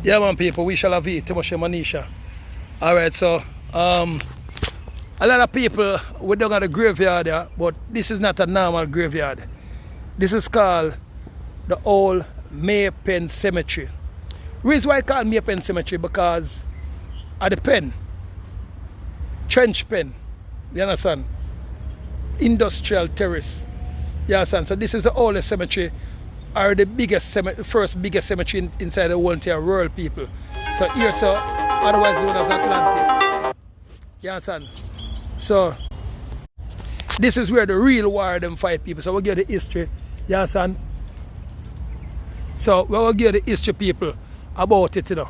Yeah, man, people, we shall have it. Timoshe Manisha. Alright, so, a lot of people, we don't have the graveyard here, but this is not a normal graveyard. This is called the old May Pen Cemetery. Reason why I call it May Pen Cemetery, because at the pen, trench pen, you understand? Industrial terrace, you understand? So this is the oldest cemetery, or the biggest cemetery, first biggest cemetery inside the whole entire world, people. So here, so otherwise known as Atlantis. You understand? So this is where the real war them fight, people. So we give the history, you understand? So we will give the history, people, about it, you know.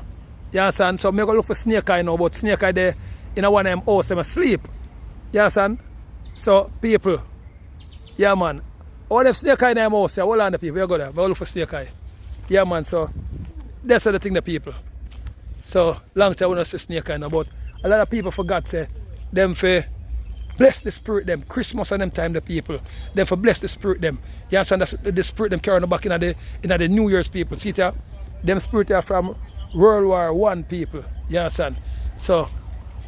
You understand? So I'm going to look for Snake Eye now, but Snake Eye there in a one of them house, them asleep. You understand? So people, yeah man. All them Snake Eye in them house, hold on the people, you go there, we will look for Snake Eye. Yeah man, so that's the thing, the people. So long time we don't see Snake Eye now, but a lot of people forgot say them for bless the spirit them. Christmas and them time the people. Them for bless the spirit them. You understand? That's the spirit them carrying back in the New Year's, people. See that? Them spirit are from World War I, people. You understand? So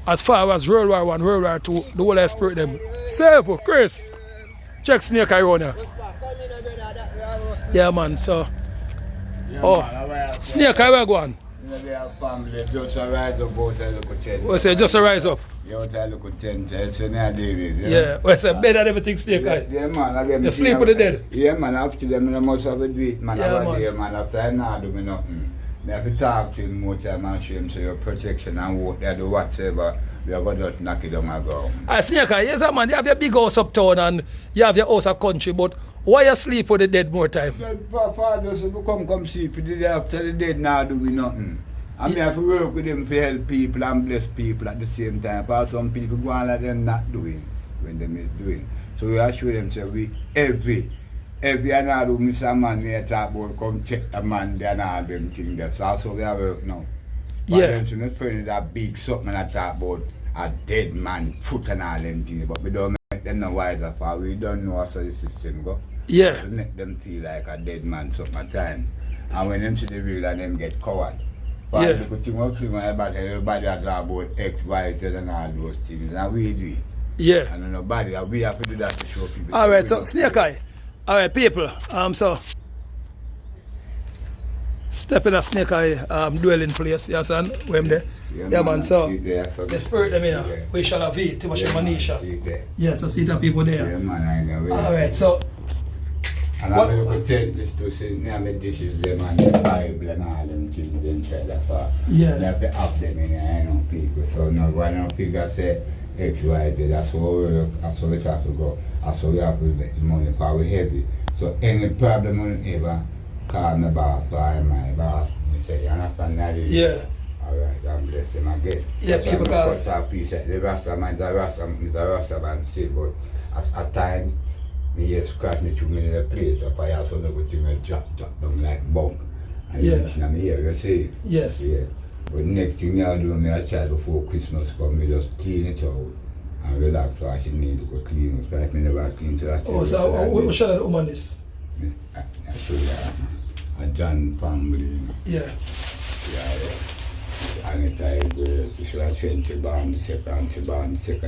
as far as World War I, World War II, the whole spirit them. Save Chris. Check Snake Eye around here. Yeah man, so Snake Eye where go on? Family just a rise up out a local tent. What say just a rise up? You out a local tent, it's in a David. Yeah, well it's a bed and everything Snake Eye. Yeah man, again. You sleep with the dead? Yeah man, after them I must have a do it man. Yeah, Man, after I not do me nothing. I have to talk to him more time and show him so your protection and what they do whatever. We are going to just knock it down and go. Snake Eye, yes man, you have your big house uptown and you have your house at country, but why you sleep with the dead more time? Father said, come sleep with the dead after the dead now do we nothing. I mean, I have to work with them to help people and bless people at the same time. Because some people go on like them not doing when them is doing. So we assure them, say, we every another Mr. Man may talk about come check the man there and all them things. That's also we have work now. But yeah. them so not friend that big something I talk about a dead man foot and all them things. But we don't make them no wiser for we don't know how the system go. Yeah. We make them feel like a dead man something at time. And when them see the real and them get covered. But yeah. the good thing about film about everybody that talk about X, Y, Z and all those things. And we do it. Yeah. And nobody, we have to do that to show people. Alright, so Snake Eye. Alright, people. So step in a Snake Eye dwelling place, yes, and when there. Yeah, man, so the spirit them here, yeah. We shall have it, Timoshe Manisha. Yeah, so see the people there. Yeah, man, I know. Alright, so and I'm going to tell this to say, this is them and the Bible and all them things inside the far. Yeah. You have to have them in there, you know, people. So now when no figure say X, Y, Z, that's how we work, that's how we have to go, that's how we have to make the money for we heavy. So any problem will ever call my boss or my boss, me say, you understand that? Yeah. Alright, God bless them again. Yeah, that's people cause a piece of the Rasta man is a Rasta man still, but at times me just scratch me through me in the place if I have some good thing drop down like bomb. And yeah. in my ear, you see? Yes. Yeah. But next thing I do, I try before Christmas come, me just clean it out and relax so I should need to go clean it. Like me never clean so that's oh, so what should I do on this? I show you a John family. Yeah. Yeah. And it I should have 20 born the second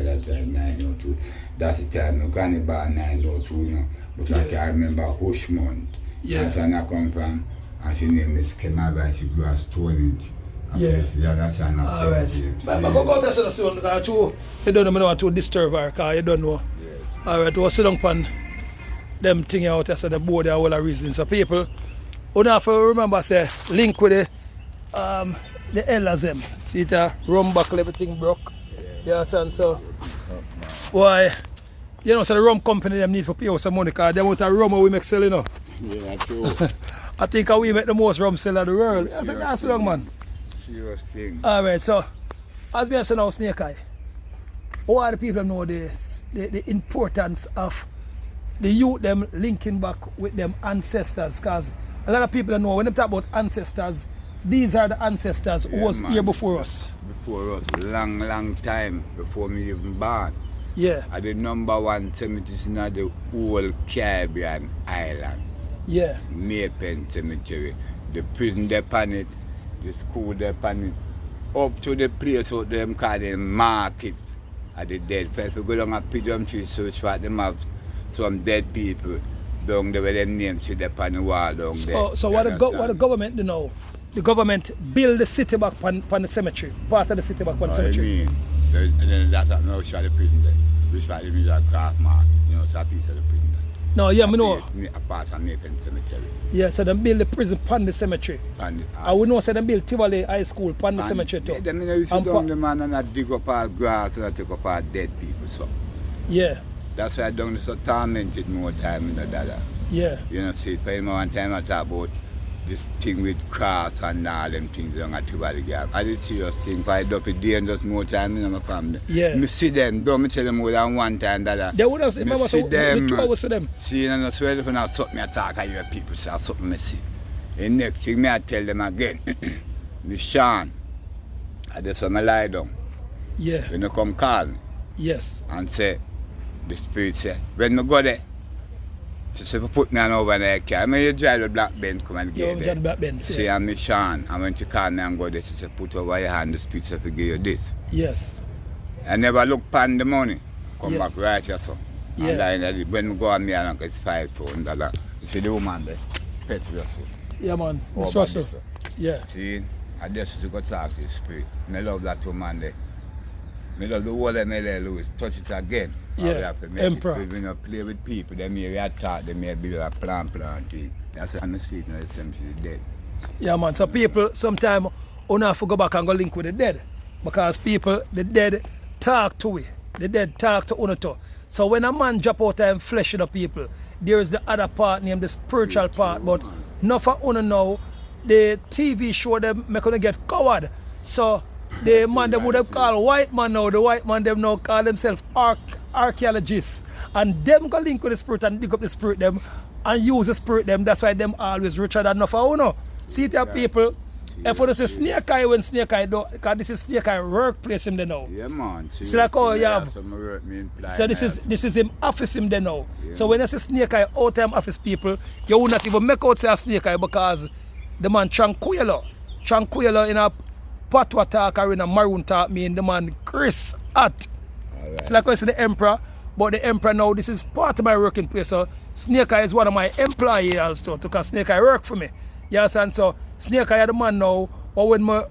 at 902. That's the time my granny born 902, you know. But yeah. I can remember Hush month. Yeah. That's where I come from. And she name is Kenava, she grew a Stonehenge. Yeah. That's an alright. But go out there soon because you don't know I want to disturb her because you don't know. Yeah. Alright, we'll sit down upon them thing out there so the board there all the reasons. So people, you have to remember say link with the elders them. See the rum buckle, everything broke. Yeah. You understand? So why you know so the rum company them need to pay us some money because they want a rum we make sell, you know. Yeah, true. I think we make the most rum sell in the world. I said that's long man. Serious thing. Alright, so as we are saying now Snake Eye, how are the people know the importance of the youth them linking back with them ancestors? Because a lot of people don't know when they talk about ancestors, these are the ancestors who was here before us. Before us, long time before me even born. Yeah. Are the #1 cemetery in the whole Caribbean island. Yeah. May Pen Cemetery. The prison upon it, the school there pan up to the place out them call them market at the dead. First we go down a pigeon tree search for them have some dead people down there where them names to the pan the wall down there. So what the government do now? The government build the city back on the cemetery, part of the city back on the cemetery. I mean, so, and then that's now show the prison there. Which part of the craft market, you know, it's a piece of the prison there. No, yeah, me know. A part of Nathan Cemetery. Yeah, so them build the prison on the cemetery. I would know say them build Tivoli High School on the cemetery too. Yeah, them used to down the man and not dig up all grass and take up all dead people. So. Yeah. That's why I don't so tormented more time in the dada. Yeah. You know, see, for him one time I talk about this thing with cross and all them things down at Tivoli Gap. I did serious thing, if I do it dangerous more time in my family. Yeah. Me see them, don't tell them more than one time dada. They would have remember so them, the 2 hours to them. See, and I swear when I something I talk, I hear people say something me see. And next thing me I tell them again, the Sean, I just want to lie down. Yeah. When you come call me. Yes. And say, the spirit say, when I go there, she said, put me on over there, I mean, you drive the black Benz, come and get there. The black Benz, yeah. Say, I'm Miss Sean, and when she call me and go there, she said, put over your hand, the spirit said, to give you this. Yes. I never look pan the money, come Yes. back right here, so. Yeah. And when we go on me, it's $5,000. You see the woman there, Petra. Yeah, man. Oh, Mr. Russell. Yeah. See, I just to go talk to the spirit. I love that woman there. I love the whole of Mele Lewis. Touch it again. Yeah, Emperor. When you play with people, they may attack, they may build a plan thing. That's on the street now, the cemetery dead. Yeah, man. So people, sometimes, you have to go back and go link with the dead. Because people, the dead talk to we. The dead talk to Unato. So when a man drop out and flesh in the people, there is the other part named the spiritual part. But not for Una now, the TV show them make them get coward. So the man them would have called white man now, the white man them now call themselves archaeologists. And them go link with the spirit and dig up the spirit them and use the spirit them. That's why them always richer than enough for Una. See there people. If you say snake eye when snake eye do, because this is snake eye workplace him there now. Yeah man. So like how you have. So this is him office him there now. Yeah. So when you say snake eye out time office people, you will not even make out say a snake eye because the man tranquilo in a patwa talk or in a maroon talk mean the man Chris at. Right. So like I say the emperor, but the emperor now this is part of my working place. So snake eye is one of my employees also because snake eye work for me. Yes, and so snake eye the man now, or when I'm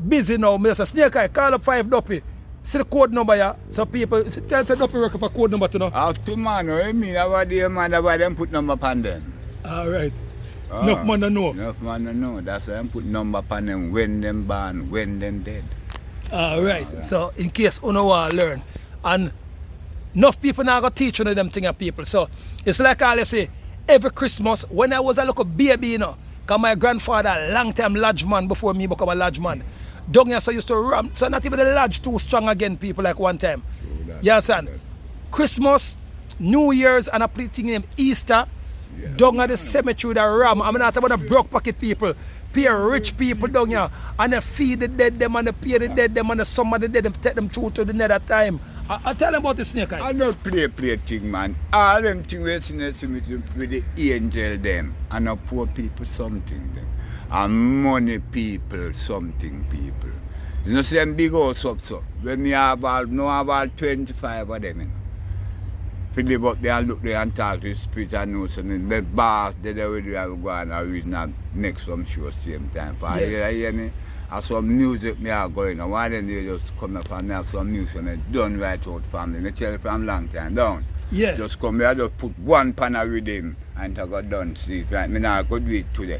busy now, I say snake eye call up 5 Duppy. See the code number here. So people tell say Duppy work for code number to know. After man, what you mean? About the man about them put number upon them. Alright. Enough man to know. Enough man to know. That's why them put number upon them when them born, when them dead. Alright. So in case you know want to learn. And enough people now go teach you them things of people. So it's like I say, every Christmas when I was a little baby, you know. Because my grandfather, a long time lodge man before me become a lodge man. Down here so used to ram. So not even the lodge too strong again, people like one time. You understand? Christmas, New Year's, and a thing named Easter. Yeah. Down at the cemetery with a ram. I'm not about the broke pocket people. Pay rich people down here. And they feed the dead them and they pay the dead them and the some of the dead them take them through to the nether time. I tell them about the snake eye. I don't play thing, man. All them things we see in the cemetery with the angel them. And the poor people something them. And money people something people. You know see them big house up so. When me have about 25 of them. You know. Live up there and look there and talk to the spirit and know something. The boss, they already have gone and reason and make some show same time. But yeah. You hear me? And some music me are going on. Why then they just come up and have some music and they done right out family. They tell you from long time down. Yeah. Just come here, just put one pan of rhythm and I got done. See it right. Me now I could do it today.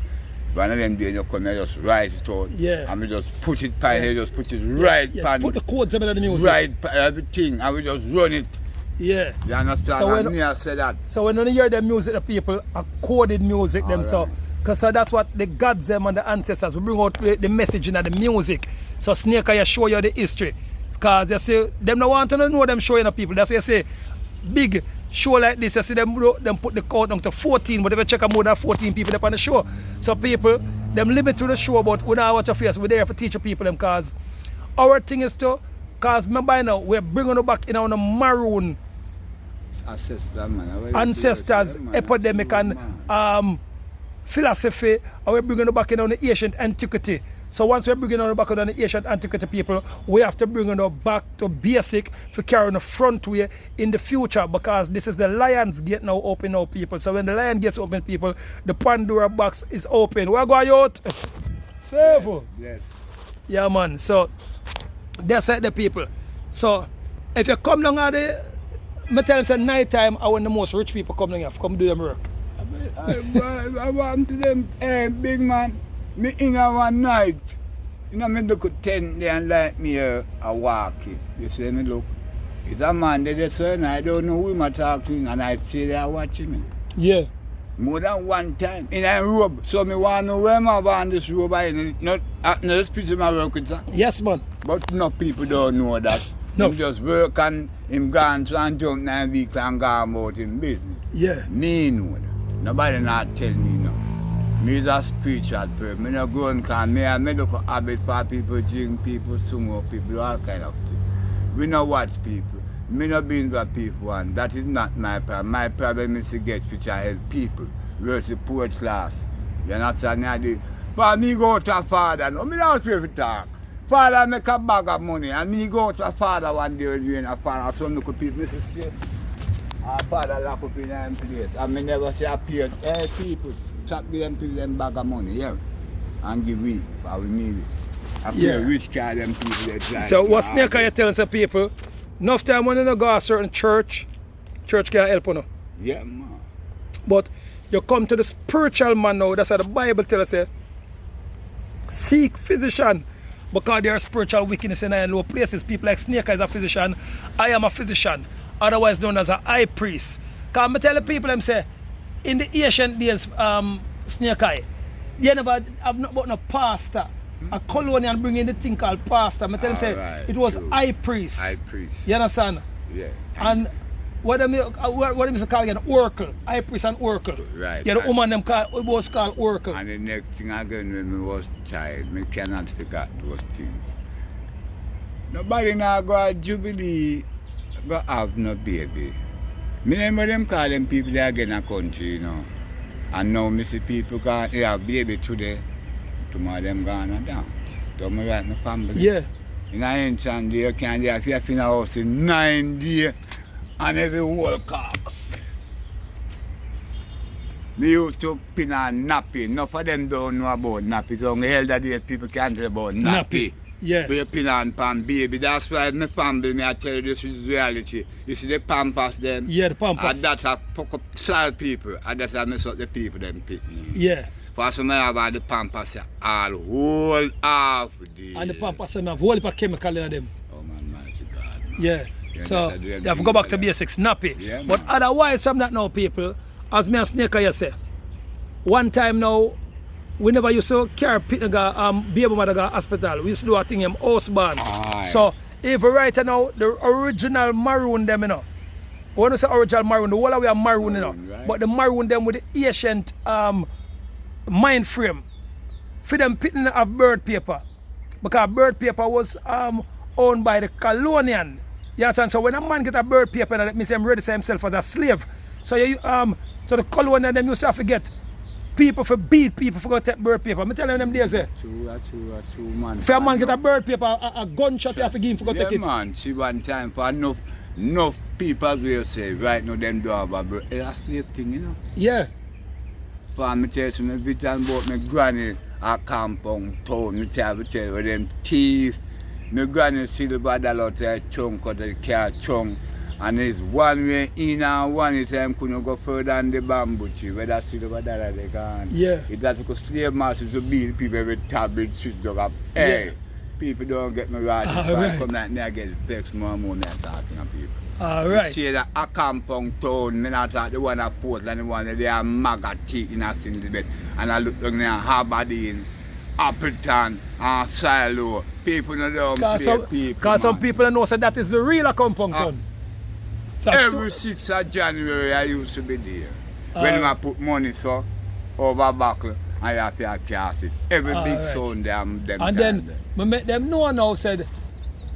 One of them days you come here, just write it out. Yeah. And we just put it pan here, just put it right pan. Put the codes in the music. Right, everything. And we just run it. Yeah. You understand? So when, me I say that. So when you hear the music, the people are coded music them. Right. So because that's what the gods them and the ancestors will bring out the message in the music. So Snake I show you the history. Because you see, them don't want to know them showing the people. That's why you say big show like this, you see them put the count down to 14, but if you check out more than 14 people up on the show. So people, them limit to the show, but we don't watch your face. We're there for teach people them because our thing is to, because remember now, we're bringing them back in on the maroon ancestors, epidemic and philosophy, and we're bringing it back in on the ancient antiquity. So once we're bringing on back on the ancient antiquity people, we have to bring on back to basic for carrying the front way in the future, because this is the lion's gate now open now, people. So when the lion gates open, people, the Pandora box is open. We're going out. Favor. Yes. Yeah, man. So that's it, the people. So if you come down at the, I tell them say night time, I want the most rich people come down here, come do them work. I want to them, hey, big man, me in one night. You know, me look at 10 there and like me a walking. You see me look. It's a man there, sir, and I don't know who I'm talking, and I see they are watching me. Yeah. More than one time. In a robe. So me want to know where my van this robe is. Not the speech of my work with sir. Yes, man. But no people don't know that. No. Him just work and him gone and jump 9 weeks and go about in business. Yeah. Me know that. Nobody not tell me no. Me is a spiritual person. Me not go and come. Me look at habit for people, drink people, sumo people, all kind of things. We not watch people. Me not being for people, and that is not my problem. My problem is to get which I help people versus poor class. You understand? But me go to a father, no, me not afraid to talk. Father make a bag of money, and me go to a father one day doing a father, some look at people, Mrs. State. Our father lock up in them place, and me never say appear, hey people, chop them people them bag of money, yeah, and give we, but we need it. Appear rich guy them people they try. So what snake are you telling some people? Enough time when you go to a certain church can help you now. Yeah, man. But you come to the spiritual man now, that's what the Bible tells us. Seek physician. Because there are spiritual wickedness in low places. People like Snake is a physician. I am a physician. Otherwise known as a high priest. Because I tell the people them say, in the ancient days, Snake Eye, they never have not but no pastor. A colonial bring in the thing called pastor. I tell them say Right, it was true. high priest. High priest. You understand? Yeah. And what them used to call again? Oracle. High priest and oracle. Right. Yeah, the woman them call it was called oracle. And the next thing again when I was child, me cannot forget those things. Nobody now go to Jubilee go have no baby. Me remember them call them people there again in a country, you know. And now me see people can't have baby today. Tomorrow them gone down. So me write my family. Yeah. In an ancient day, you can't have in a house in 9 days and every whole cock. Me used to pin on nappy. Enough of them don't know about nappy. So the elder days people can't tell about nappy. Yeah. So you pin on pan baby. That's why my family, me I tell you this is reality. You see the pampas them. Yeah, the pampas. And that's a fuck up side people. And that's a mess up the people them pick me. Yeah. For some about the pampas all whole half day. And the pampas them have whole heap of chemical in them. Oh man, mighty God, man. Yeah. Yeah, So that's a you real have to thing go back for to them. basics, nappy. Yeah, But man. otherwise, some that now people, as me and Snake you say, one time now, we never used to carry people baby mother to hospital. We used to do a thing in house band. Aye. So if right now the original maroon them, you know. When you say original maroon, the whole of we are maroon, you know. Maroon, right. But the maroon them with the ancient mind frame. For them picking of bird paper. Because bird paper was owned by the colonial. You understand? So when a man get a bird paper, that means him register himself as a slave. So you so the colonial them used to have to get people for beat people for go take bird paper. I'm telling them days True, man. if a man get a bird paper, a gunshot you have to give him for go Yeah, take it. man. See one time for enough people will say right now them do have a bird. It's a slave thing, you know. Yeah. For me tell you, me vision about my granny a compound town. Me tell you them teeth. My granny silver dollar to a chunk of the car chunk. And it's one way in and one time couldn't go further than the bamboo tree. Where that silver dollar they gone. Yeah. It has to slave masters to beat people with tablet street dog up. Hey, Yeah. people don't get me right. All If I right. come like me, I get vexed more and more than talking to people. Alright. See that a compound town, me not talk the one at Portland, the one that they are maggot teeth in a single bed. And I look down there, Aberdeen, Appleton, and Silo. People don't play people. Because some man. people don't know so that is the real compound Ah. town. So Every 6th of January I used to be there. When I put money so over buckle, I have to cast it. Every big Alright. sound them and time then there. me make them know now said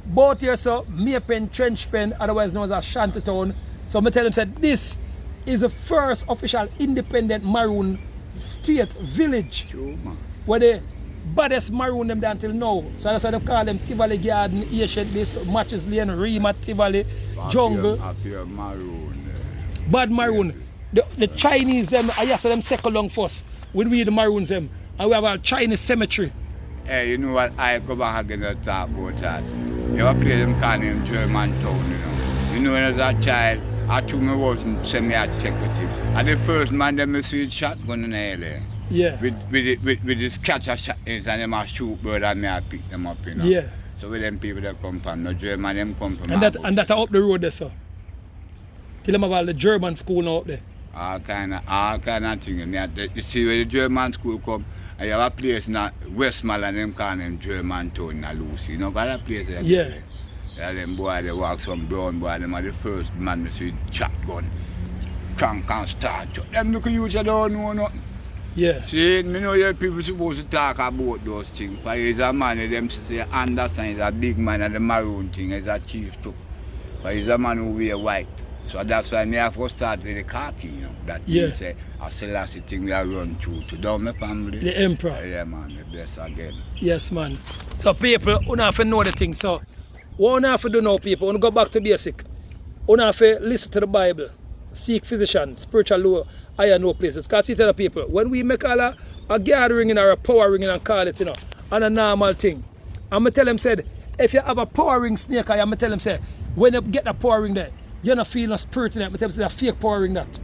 both here so Maypen Trench Pen, otherwise known as Shantytown. So me tell them said this is the first official independent maroon state village True, man. where the baddest maroon them there until now. So that's why they call them Tivoli Garden, Asian this, Matches Lane, Rima, Tivoli, Jungle. Appear maroon. Bad maroon. The Chinese them, I just them second long first. We the maroons them. And we have a Chinese cemetery. Hey, you know what? I go back again and talk about that. You ever play them kind in Germantown, you know. You know, when I was a child, I took my horse and sent me a check with him. And the first man them me see shotgun in the LA. Yeah. With this catcher shot and them a shoot bird and me I pick them up, you know. Yeah. So with them people that come from, no German them come from. And that are up the road there, sir. Till them have all the German school now up there. All kind of things. You see where the German school come, and you have a place in Westmoreland, them call them Germantown in Lucy. You know, got a place there. Yeah. Yeah, them boy, they walk some brown boy, them are the first man to see shotgun. Can't start. Them look at you, you don't know nothing. Yeah. See, me know your people supposed to talk about those things. But he's a man, them say Anderson is a big man, and the maroon thing is a chief too. But he's a man who wear white. So that's why I have to start with the khaki, you know. That means say a Selassie thing that run through to down my family. The emperor. Yeah man, the best again. Yes man. So people, you have to know the thing. So what you have to do now, people, you go back to basic. You have to listen to the Bible. Seek physician, spiritual law, higher no places. Because see to the people, when we make all a gathering in or a power ring and call it, you know, and a normal thing. I'm going to tell them, said, if you have a power ring snake, I'm going to tell them, say, when you get the power ring there, you're not feeling a spirit in it. I'm going to tell them, say, a fake power ring that.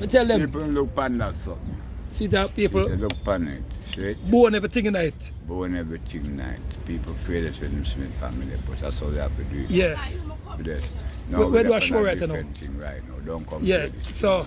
I tell them. People look on that something. See that people? They look on it. See it? Bone everything in it. Bone everything in it. People fear that when them Smith family, but that's how they have to do it. Yeah. No, where do I show right now? Right now. Don't come yeah, so.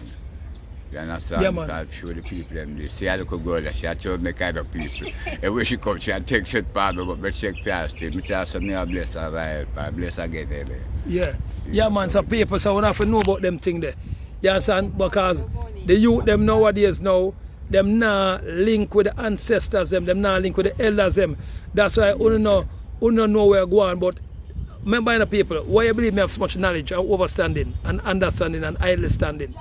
You understand? Yeah, man. I'll show the people them this. See, I look a girl, she had told me kind of people. And when she comes, she had takes it part of but check past it. Me tell her, me bless her, I bless her get there. Yeah. Yeah, man, so people, so we have to know about them thing there. You understand? Because the youth them nowadays now, them not link with the ancestors them not link with the elders them. That's why you know where you're going. But remember the people, why you believe me have so much knowledge and understanding and understanding and understanding?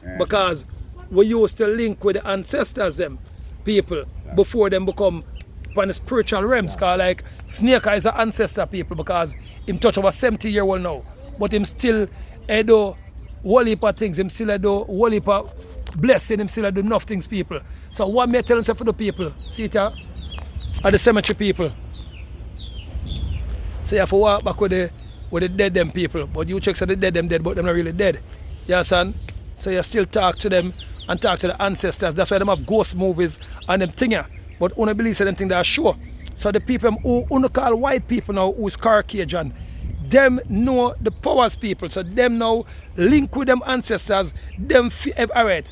Yeah. Because we used to link with the ancestors them people before them become on the spiritual realms. Cause like Snake is an ancestor people because him touch over 70-year-old now. But him still do whole heap of things, him still do whole heap of blessing, him still do enough things people. So what me telling for the people, see it are the cemetery people. So you have to walk back with the dead them people. But you check so the dead them dead, but them not really dead. You understand? So you still talk to them and talk to the ancestors. That's why them have ghost movies and them thing. But only believe them thing they are sure. So the people who call white people now who is Caucasian, them know the powers people. So them now link with them ancestors, them alright.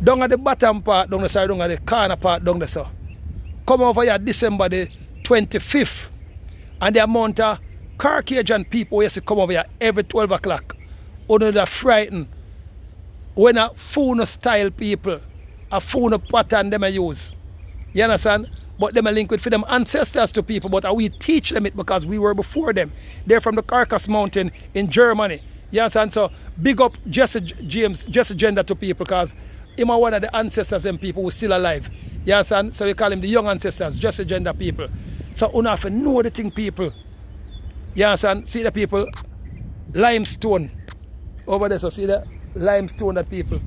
Down at the bottom part, down the side, down at the corner part, down the side. Come over here December the 25th. And the amount of Caucasian people used to come over here every 12 o'clock. Only they're frightened. When a phone style people, a phone pattern them use. You understand? But them a link with for them ancestors to people, but we teach them it because we were before them. They're from the Carcass Mountain in Germany. You understand? So big up Jesse Gender to people because him are one of the ancestors and people who are still alive. You understand? So we call him the young ancestors, Jesse Gender people. So you have to know the thing people. You understand? See the people? Limestone. Over there, so see the limestone that people.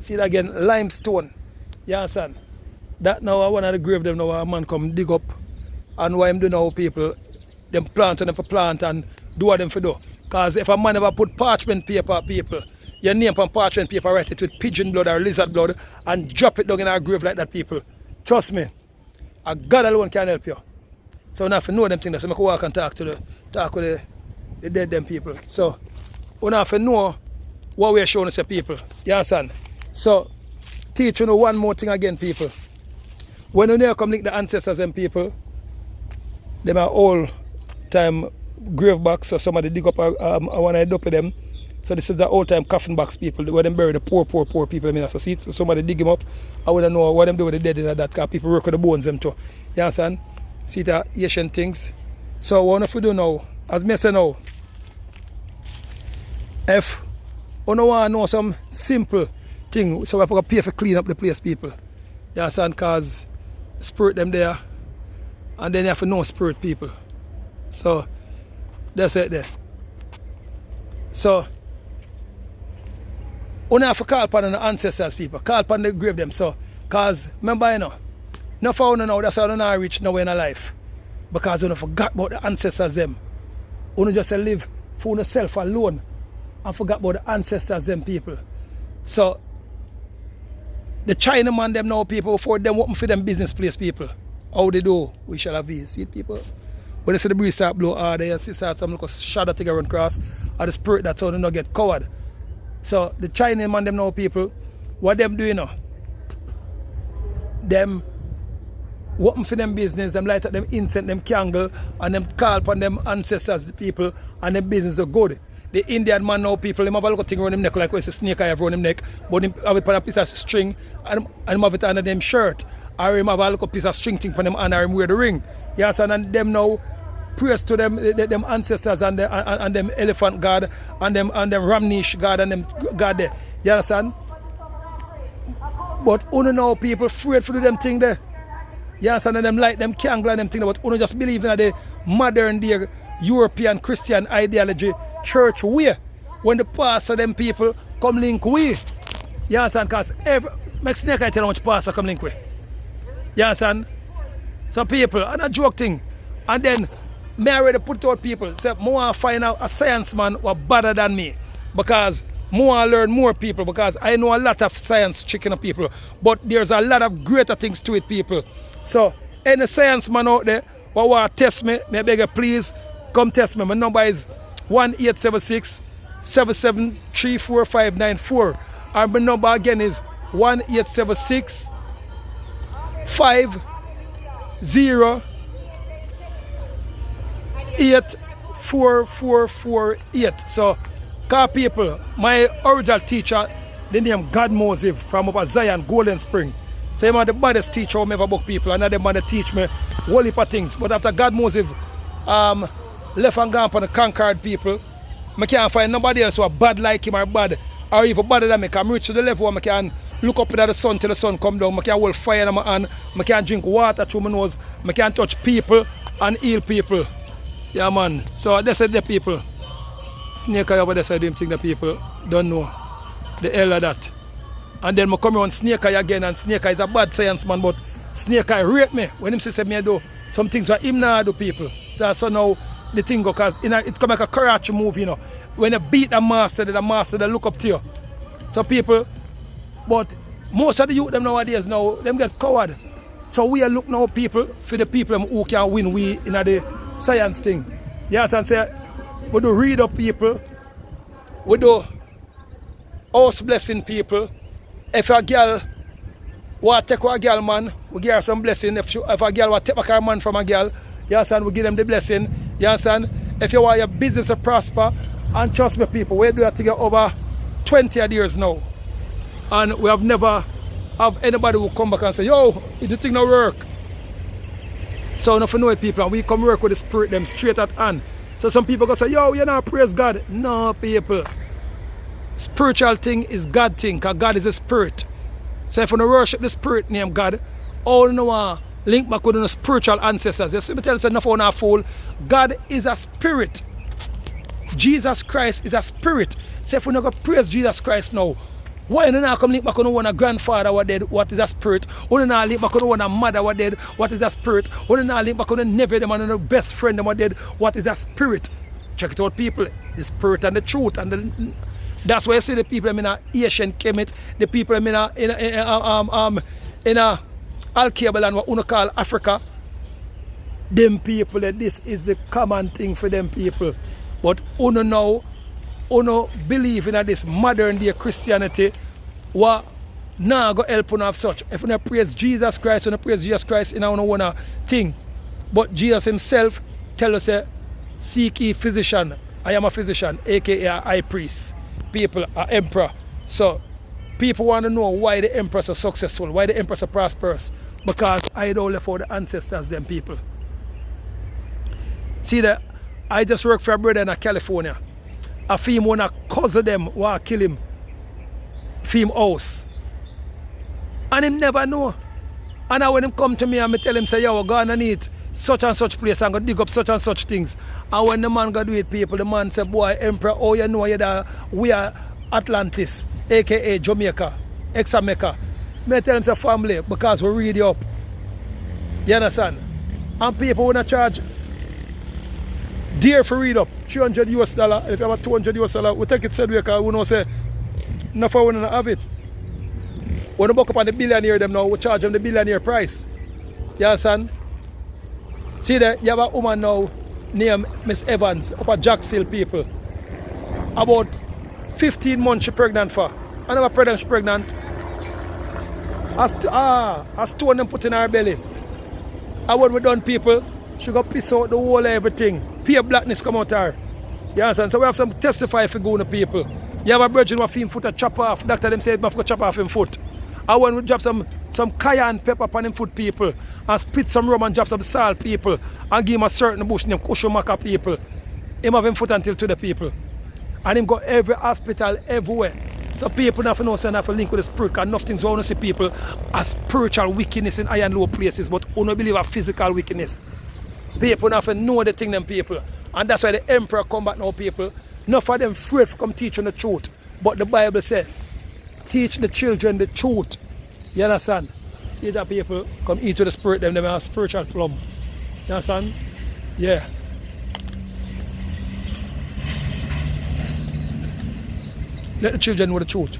See that again, limestone. You understand? That now one of the grave them now a man come dig up. And what him do now people, them plant and them for plant and do what them for do. Because if a man ever put parchment paper people, your name on parchment paper, write it with pigeon blood or lizard blood and drop it down in our grave like that people. Trust me. A God alone can help you. So you have to know them things. So I can walk and talk with the dead them people. So you have to know what we are showing us the people. You understand? So teach you know one more thing again people. When you come link the ancestors and people, them are all time grave box, so somebody dig up one of the dope of them. So this is the old time coffin box people where them bury the poor people. I mean, so see it, so somebody dig them up. I wouldn't know what them do with the dead in that because people work with the bones them too. You understand? See the Asian things. So what if we do now, as me say now, if you want to know some simple thing, so we have to pay for clean up the place people. You You understand? Because spirit them there. And then you have to know spirit people. So that's it there. So you have to call upon the ancestors people. Call upon the grave them. So because remember no for you now, that's why you not reach nowhere in life. Because you forgot about the ancestors them. You just live for yourself alone and forgot about the ancestors them people. So the Chinaman them now people before them open for them business place people. How they do, we shall have these. See people? When they see the breeze start blow hard, they see start some little shadow thing around cross, or the spirit that's how they not get covered. So the Chinaman them now people, what them doing now? Them open for them business, them light up them incense, them candle, and them call upon them ancestors, the people, and them business are good. The Indian man now people, them have a little thing around them neck like when it's a snake I have around them neck, but them have it on a piece of string and them have it under them shirt. Or him have a little piece of string thing for them and him wear the ring. You understand? And them now praise to them ancestors and them elephant god and them Ramnish god and them god there. You understand? But you know people afraid to do them thing there. You understand? And them like them candle and them thing there, but you just believe in the modern day European Christian ideology church way. When the pastor them people come link way. You understand? Because make snake I tell how much pastor come link way. You understand? Some people, and a joke thing. And then, me already put out people, say, I want to find out a science man who better than me. Because I want to learn more people. Because I know a lot of science chicken of people. But there's a lot of greater things to it, people. So, any science man out there who want to test me, I beg you, please, come test me. My number is 1-876-773-4594. And my number again is 1-876 50-84448. So, call people, my original teacher, the name God Moses from up at Zion, Golden Spring. So, I'm the baddest teacher who ever book people, and them man to teach me whole heap of things. But after God Moses left and gone upon the conquered people, I can't find nobody else who are bad like him or bad, or even better than me. I'm reach to the level where I can look up at the sun till the sun come down. I can hold fire in my hand. I can drink water through my nose. I can touch people and heal people. Yeah, man. So that's it, the people. Snake eye over there, so I don't think the people don't know the hell of that. And then I come on snake eye again, and snake eye is a bad science man, but snake eye rate me when him say me do some things that him not do people. So now the thing go, because it come like a karate move, you know. When you beat the master they look up to you. So people, but most of the youth them nowadays now, them get coward. So we are looking now people for the people who can win we in the science thing. Yes, and say we do read up people, we do house blessing people. If a girl want to take a girl man, we give her some blessing. If a girl want to take a man from a girl, yes, and we give them the blessing. Yes, and if you want your business to prosper, and trust me people, we do that together over 20 years now. And we have never have anybody who come back and say, yo, the thing not work. So enough to know it people, and we come work with the spirit them straight at hand. So some people go say, yo, you not praise God. No people. Spiritual thing is God thing, because God is a spirit. So if you don't worship the spirit named God, all you know link back with the spiritual ancestors. You see me tell you enough on our fool. God is a spirit. Jesus Christ is a spirit. So if we not go praise Jesus Christ now, why you not come link back on one grandfather what dead? What is a spirit? Why you not link back on one mother what dead? What is a spirit? Why you not link back on the nephew them and the best friend them what dead? What is a spirit? Check it out people. The spirit and the truth and that's why you see the people in a Asian Kemet, the people in a Al-Kabel and what you call Africa. Them people, this is the common thing for them people. But uno now, uno believe in this modern day Christianity, what now go help uno have such. If uno praise Jesus Christ, uno praise Jesus Christ in uno one thing. But Jesus himself tell us, seek ye physician. I am a physician, aka a high priest. People are emperor. So people want to know why the emperors are successful, why the emperors are prosperous. Because I don't left for the ancestors, them people. See that I just work for a brother in California. A film wanna cousin them want kill him. Film house. And him never know. And now when him come to me and me tell him, say, yo, we're gonna need such and such place and go dig up such and such things. And when the man go do it, people, the man say, boy, Emperor, oh, you know that we are Atlantis, aka Jamaica, ex-America. Me tell him, say, family, because we read you up. You understand? And people wanna charge dear for read up, $300 US. If you have a $200 US, we take it said way because we know say, enough for one have it. When we buck up on the billionaire them now, we charge them the billionaire price. You understand? See there, you have a woman now named Miss Evans up at Jacksonville, people. About 15 months she pregnant for. I never pregnant, she pregnant. A stone them put in her belly. And when we done, people, she got piss out the whole everything. Pure blackness come out her. You understand? So we have some testify for going to people. You have a virgin who have him foot a chop off. Doctor them said, I have to chop off him foot. And when we drop some cayenne pepper upon him foot, people, and spit some rum and drop some salt, people, and give him a certain bush named Kushumaka, people, him have him foot until to the people. And him go every hospital, everywhere. So people have to know, so have to link with the spirit, and enough things we want to see people as spiritual wickedness in high and low places, but we don't believe a physical wickedness. People have to know the thing, them people. And that's why the emperor come back now, people. Enough of them afraid to come teach on the truth. But the Bible says, teach the children the truth. You understand? See that people come eat with the spirit, them have spiritual plum. You understand? Yeah. Let the children know the truth.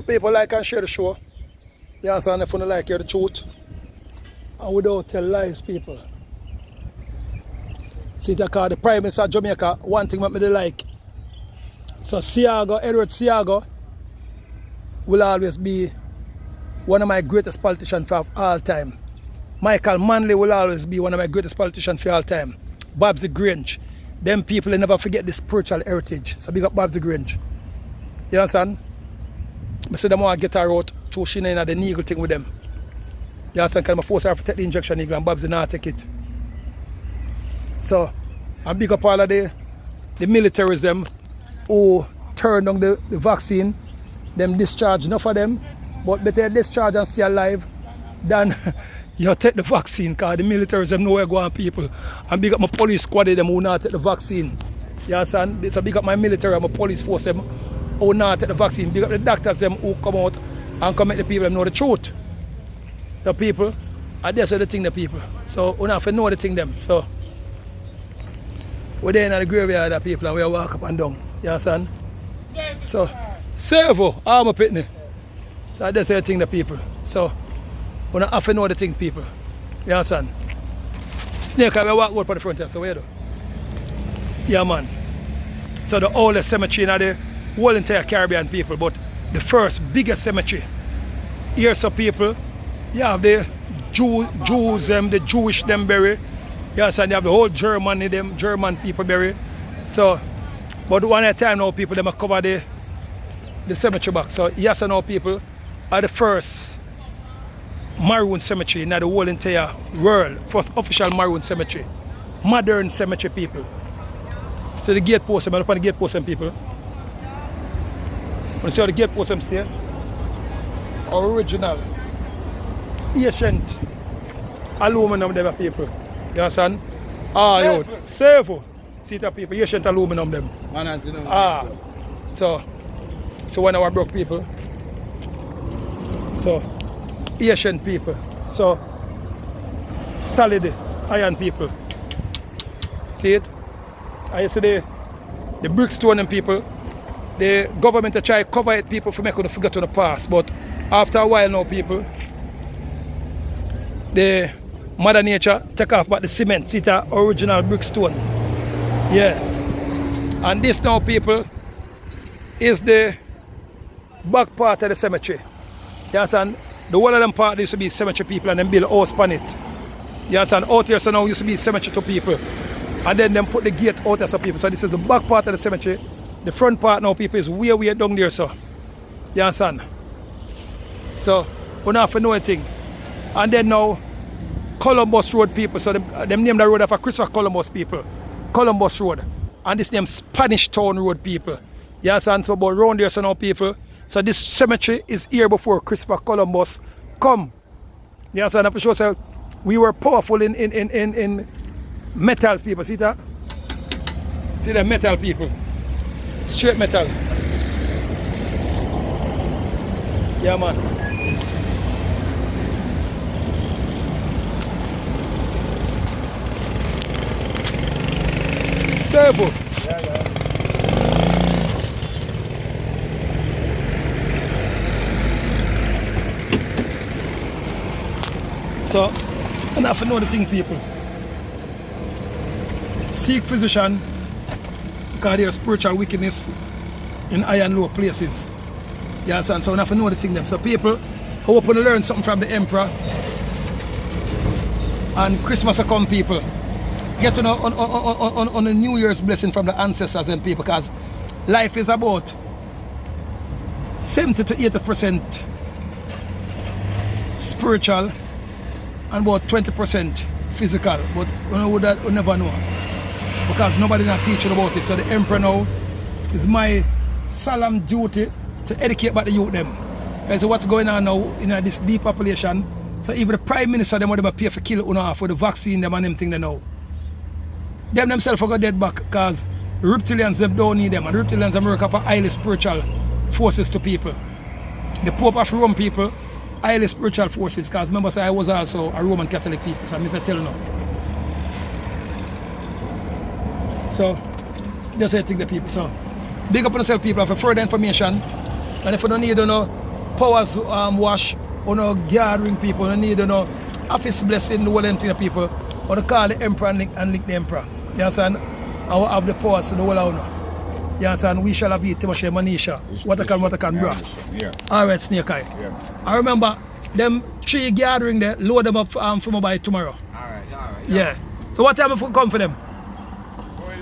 People like and share the show. Yeah, so if you don't like, hear the truth. And we don't tell lies, people. See that called the Prime Minister of Jamaica, one thing that me like. So Edward Seago will always be one of my greatest politicians of all time. Michael Manley will always be one of my greatest politicians for all time. Babsy Grange. Them people, they never forget the spiritual heritage. So big up Babsy Grange. You understand? I say them want to get her out through she in the needle thing with them. You understand? Because I force her to take the injection needle and Babsy not take it. So, I'm big up all of the militaries them who turn down the vaccine. Them discharge enough of them. But better discharge and stay alive than you take the vaccine, because the militaries them know where go on people. And big up my police squad them who not take the vaccine. You understand? So big up my military and my police force them who not take the vaccine. Big up the doctors them who come out and come make the people them know the truth. The people, and that's the thing the people. So we have to know the thing them. So we're there in the graveyard of people and we walk up and down. You understand? So Servo, armor pitney. So that's the thing the people. So we have to know the thing people. You understand? Snake I walk out for the front here, so where do? Yeah man. So the oldest cemetery in the whole entire Caribbean people, but the first biggest cemetery. Here some people, you have the Jews them, the Jewish them bury. Yes, and you have the whole German people bury. So, but one at a time now people them cover the cemetery back. So yes and now people are the first maroon cemetery in the whole entire world. First official maroon cemetery. Modern cemetery people. So the gate post, I'm up on the gate post them people. You see how the gate post them stay? Original, ancient aluminum them people. You understand? Ah, yo, safe. See the people, ancient aluminum them. Ah, so when our broke people, so ancient people, so solid iron people. See it? I see the brick stone and people. The government try to cover it people for make them forget to the past, but after a while now people, the Mother Nature take off but the cement, see the original brick stone. Yeah. And this now, people, is the back part of the cemetery. You understand? The whole of them part used to be cemetery people and then build a house on it. You understand? Out here so now used to be cemetery to people. And then them put the gate out there so people. So this is the back part of the cemetery. The front part now, people, is way down there, so. You understand? So, we don't have to know anything. And then now, Columbus Road people, so them name the road after Christopher Columbus people. Columbus Road. And this name Spanish Town Road people. You understand? So about around there so now people. So this cemetery is here before Christopher Columbus come. You understand? For sure, so we were powerful in metals people. See that? See the metal people. Straight metal. Yeah man. Servo. Yeah. So, and I have to know the thing, people. Seek physician, because there's spiritual wickedness in high and low places. You understand? So, I have to know the thing them. So, people, I hope to learn something from the emperor. And Christmas will come, people. Get to know on the New Year's blessing from the ancestors and people, because life is about 70 to 80% spiritual and about 20% physical, but we never know because nobody not teaching about it. So the emperor now is my solemn duty to educate about the youth them. Because what's going on now in this depopulation, so even the prime minister them would pay for kill for the vaccine them and them thing they know. Them themselves are dead back because reptilians them don't need them, and reptilians are work for highly spiritual forces to people. The Pope of Rome people, highly spiritual forces, because remember I was also a Roman Catholic people, so I'm if I tell you now. So just say thing the people. So big up on yourself people for further information. And if you don't need powers wash or no gathering people, you need office blessing, the whole thing of people, or to call the emperor and link the emperor. You understand? I will have the powers to the whole of you understand? We shall have it, Timoshe, Manisha. What I can, bro. Yeah. Alright, Snake Eye. Yeah. I remember them 3 gathering there, load them up from by tomorrow. Alright. Yeah. So what time will come for them?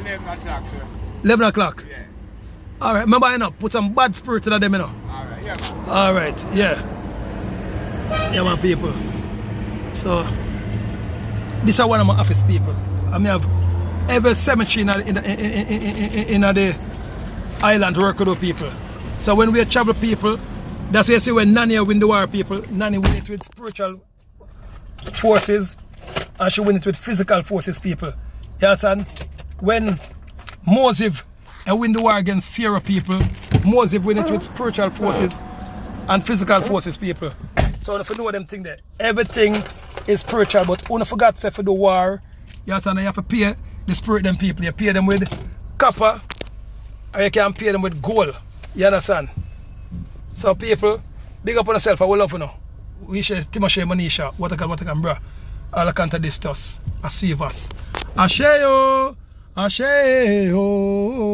11 o'clock, sir. 11 o'clock? Yeah. Alright, remember put some bad spirit in them, Alright, yeah, man. Alright, yeah. Yeah, my people. So, this is one of my office people. I mean, I have every cemetery in the island work with people. So when we travel people, that's why you see when Nanny win the war people, Nanny win it with spiritual forces and she win it with physical forces people. You understand? When Moses win the war against Pharaoh people, Moses win it with spiritual forces and physical forces people. So if you know them thing there, everything is spiritual, but don't forget say for the war, you understand, you have to pay the spirit them people. You pay them with copper or you can pay them with gold. You understand? So people, big up on yourself, I will love you know. We share Timoshe Manisha, what I can bro. All I can't discuss. I see us. Ashe yo.